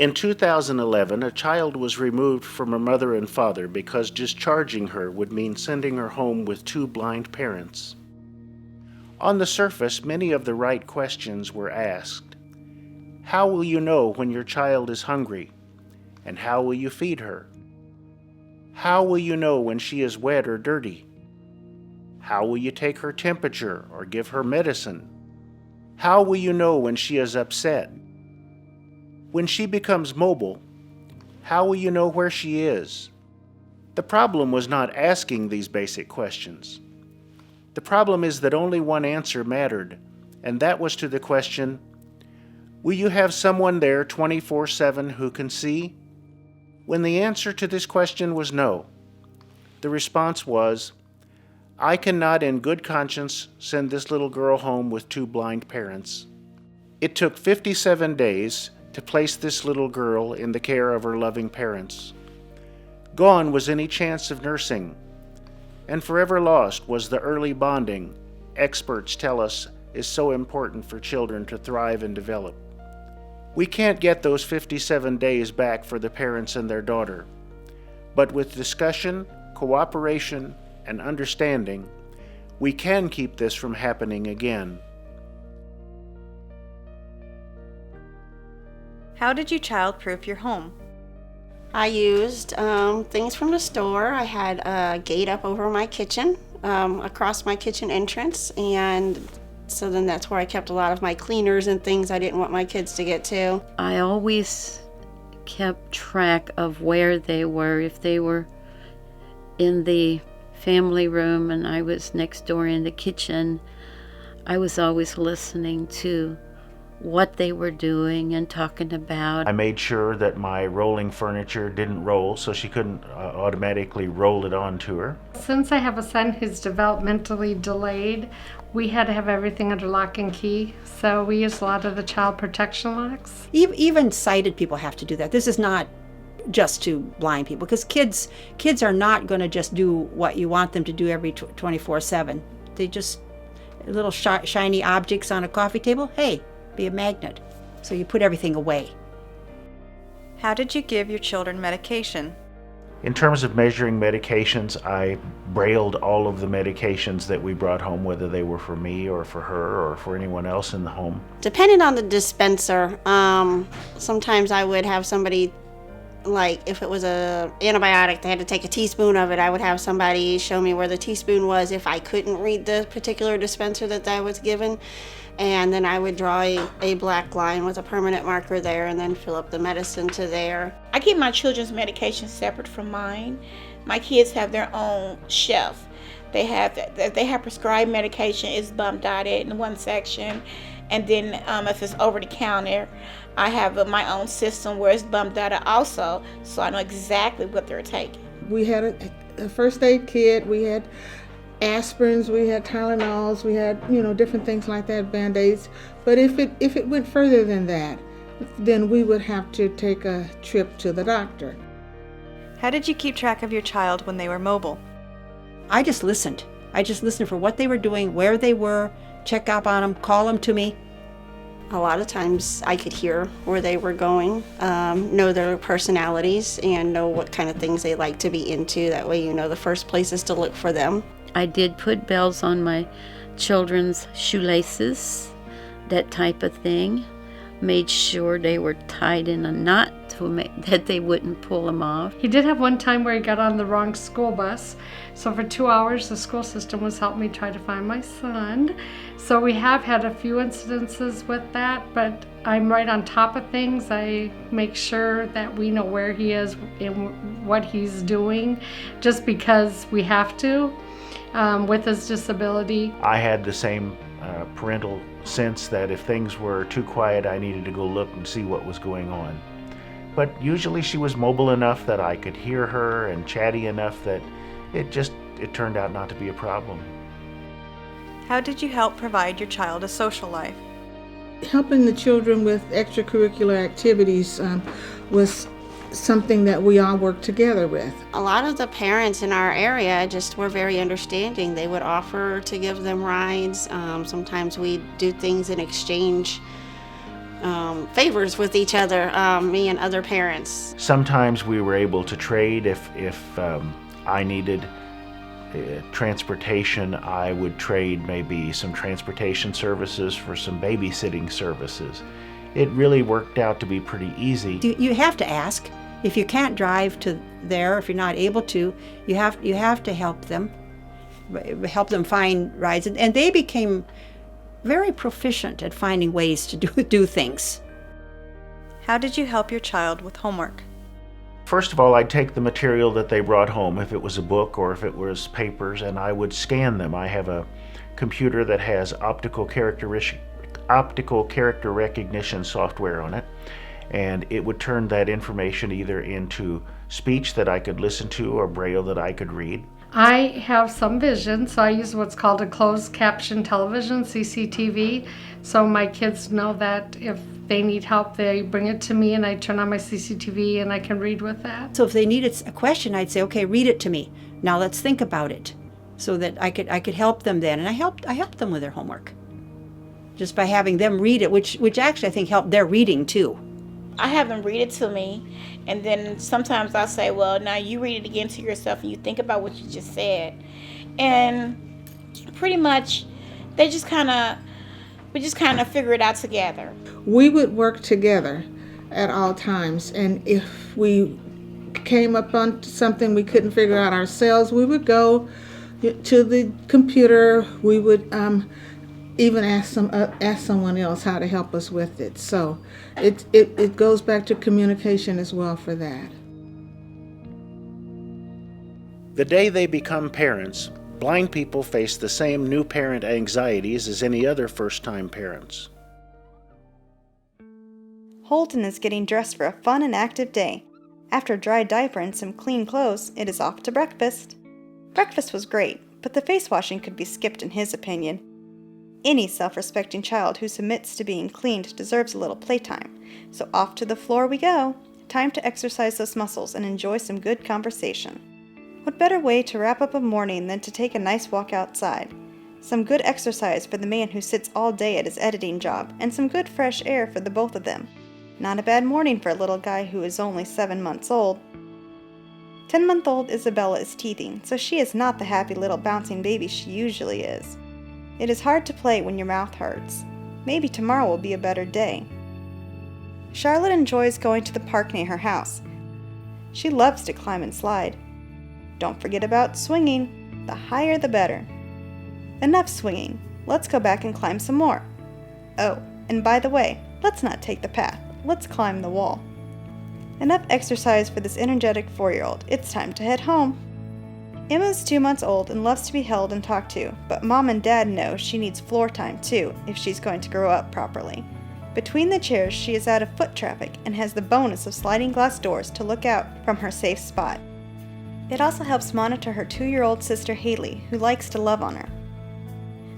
In 2011, a child was removed from her mother and father because discharging her would mean sending her home with two blind parents. On the surface, many of the right questions were asked. How will you know when your child is hungry? And how will you feed her? How will you know when she is wet or dirty? How will you take her temperature or give her medicine? How will you know when she is upset? When she becomes mobile, how will you know where she is? The problem was not asking these basic questions. The problem is that only one answer mattered, and that was to the question, will you have someone there 24/7 who can see? When the answer to this question was no, the response was, I cannot in good conscience send this little girl home with two blind parents. It took 57 days to place this little girl in the care of her loving parents. Gone was any chance of nursing, and forever lost was the early bonding experts tell us is so important for children to thrive and develop. We can't get those 57 days back for the parents and their daughter, but with discussion, cooperation, and understanding, we can keep this from happening again. How did you child-proof your home? I used things from the store. I had a gate up over my kitchen, across my kitchen entrance, and so then that's where I kept a lot of my cleaners and things I didn't want my kids to get to. I always kept track of where they were. If they were in the family room and I was next door in the kitchen, I was always listening to what they were doing and talking about. I made sure that my rolling furniture didn't roll, so she couldn't automatically roll it onto her. Since I have a son who's developmentally delayed, we had to have everything under lock and key, so we use a lot of the child protection locks. Even sighted people have to do that. This is not just to blind people, because kids are not going to just do what you want them to do every 24/7. They just, little shiny objects on a coffee table, hey, be a magnet. So you put everything away. How did you give your children medication? In terms of measuring medications, I brailled all of the medications that we brought home, whether they were for me or for her or for anyone else in the home. Depending on the dispenser, sometimes I would have somebody, like if it was an antibiotic, they had to take a teaspoon of it, I would have somebody show me where the teaspoon was if I couldn't read the particular dispenser that I was given. And then I would draw a black line with a permanent marker there and then fill up the medicine to there. I keep my children's medication separate from mine. My kids have their own shelf. If they have prescribed medication, it's bump dotted in one section. And then if it's over the counter, I have my own system where it's bump dotted also, so I know exactly what they're taking. We had a first aid kit, we had aspirins, we had Tylenols, we had, different things like that, Band-Aids. But if it went further than that, then we would have to take a trip to the doctor. How did you keep track of your child when they were mobile? I just listened. I just listened for what they were doing, where they were, check up on them, call them to me. A lot of times I could hear where they were going, know their personalities, and know what kind of things they like to be into. That way you know the first places to look for them. I did put bells on my children's shoelaces, that type of thing. Made sure they were tied in a knot that they wouldn't pull them off. He did have one time where he got on the wrong school bus, so for 2 hours the school system was helping me try to find my son. So we have had a few incidences with that, but I'm right on top of things. I make sure that we know where he is and what he's doing, just because we have to with his disability. I had the same parental sense that if things were too quiet, I needed to go look and see what was going on. But usually she was mobile enough that I could hear her and chatty enough that it turned out not to be a problem. How did you help provide your child a social life? Helping the children with extracurricular activities was something that we all worked together with. A lot of the parents in our area just were very understanding. They would offer to give them rides. Sometimes we'd do things in exchange favors with each other, me and other parents. Sometimes we were able to trade. If I needed transportation, I would trade maybe some transportation services for some babysitting services. It really worked out to be pretty easy. You have to ask. If you can't drive to there, if you're not able to, you have to help them find rides. And they became very proficient at finding ways to do things. How did you help your child with homework? First of all, I'd take the material that they brought home, if it was a book or if it was papers, and I would scan them. I have a computer that has optical character recognition software on it, and it would turn that information either into speech that I could listen to or braille that I could read. I have some vision, so I use what's called a closed caption television, CCTV, so my kids know that if they need help, they bring it to me and I turn on my CCTV and I can read with that. So if they needed a question, I'd say, okay, read it to me. Now let's think about it, so that I could help them then. And I helped them with their homework, just by having them read it, which actually I think helped their reading too. I have them read it to me, and then sometimes I'll say, well, now you read it again to yourself and you think about what you just said. And pretty much we just kind of figure it out together. We would work together at all times, and if we came up on something we couldn't figure out ourselves, we would go to the computer. We would even ask someone else how to help us with it. So it goes back to communication as well for that. The day they become parents, blind people face the same new parent anxieties as any other first-time parents. Holden is getting dressed for a fun and active day. After a dry diaper and some clean clothes, it is off to breakfast. Breakfast was great, but the face washing could be skipped in his opinion. Any self-respecting child who submits to being cleaned deserves a little playtime, so off to the floor we go. Time to exercise those muscles and enjoy some good conversation. What better way to wrap up a morning than to take a nice walk outside? Some good exercise for the man who sits all day at his editing job, and some good fresh air for the both of them. Not a bad morning for a little guy who is only 7 months old. 10-month-old Isabella is teething, so she is not the happy little bouncing baby she usually is. It is hard to play when your mouth hurts. Maybe tomorrow will be a better day. Charlotte enjoys going to the park near her house. She loves to climb and slide. Don't forget about swinging. The higher the better. Enough swinging. Let's go back and climb some more. Oh, and by the way, let's not take the path. Let's climb the wall. Enough exercise for this energetic 4-year-old. It's time to head home. Emma's 2 months old and loves to be held and talked to, but Mom and Dad know she needs floor time too if she's going to grow up properly. Between the chairs, she is out of foot traffic and has the bonus of sliding glass doors to look out from her safe spot. It also helps monitor her 2-year-old sister Haley, who likes to love on her.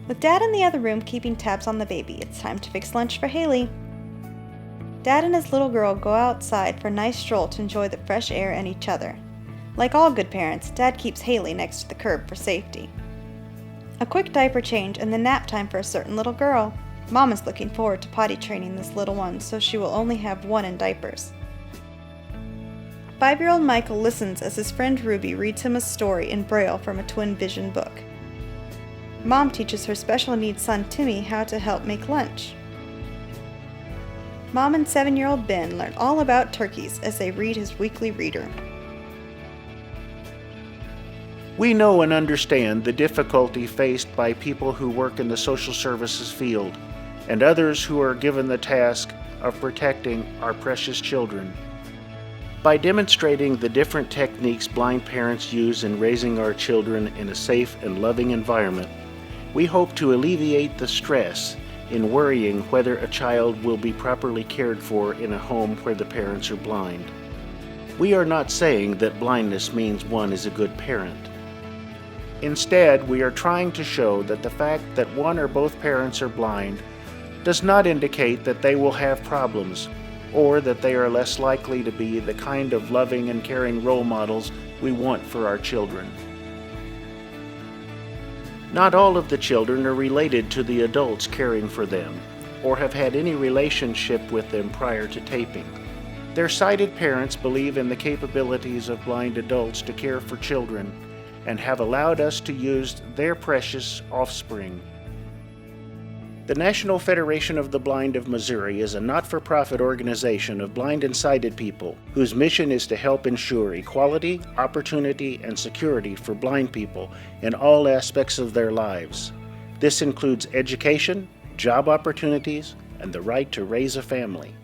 With Dad in the other room keeping tabs on the baby, it's time to fix lunch for Haley. Dad and his little girl go outside for a nice stroll to enjoy the fresh air and each other. Like all good parents, Dad keeps Haley next to the curb for safety. A quick diaper change and then nap time for a certain little girl. Mom is looking forward to potty training this little one, so she will only have one in diapers. 5-year-old Michael listens as his friend Ruby reads him a story in Braille from a Twin Vision book. Mom teaches her special needs son Timmy how to help make lunch. Mom and 7-year-old Ben learn all about turkeys as they read his weekly reader. We know and understand the difficulty faced by people who work in the social services field and others who are given the task of protecting our precious children. By demonstrating the different techniques blind parents use in raising our children in a safe and loving environment, we hope to alleviate the stress in worrying whether a child will be properly cared for in a home where the parents are blind. We are not saying that blindness means one is a good parent. Instead, we are trying to show that the fact that one or both parents are blind does not indicate that they will have problems or that they are less likely to be the kind of loving and caring role models we want for our children. Not all of the children are related to the adults caring for them. or have had any relationship with them prior to taping. Their sighted parents believe in the capabilities of blind adults to care for children and have allowed us to use their precious offspring. The National Federation of the Blind of Missouri is a not-for-profit organization of blind and sighted people whose mission is to help ensure equality, opportunity, and security for blind people in all aspects of their lives. This includes education, job opportunities, and the right to raise a family.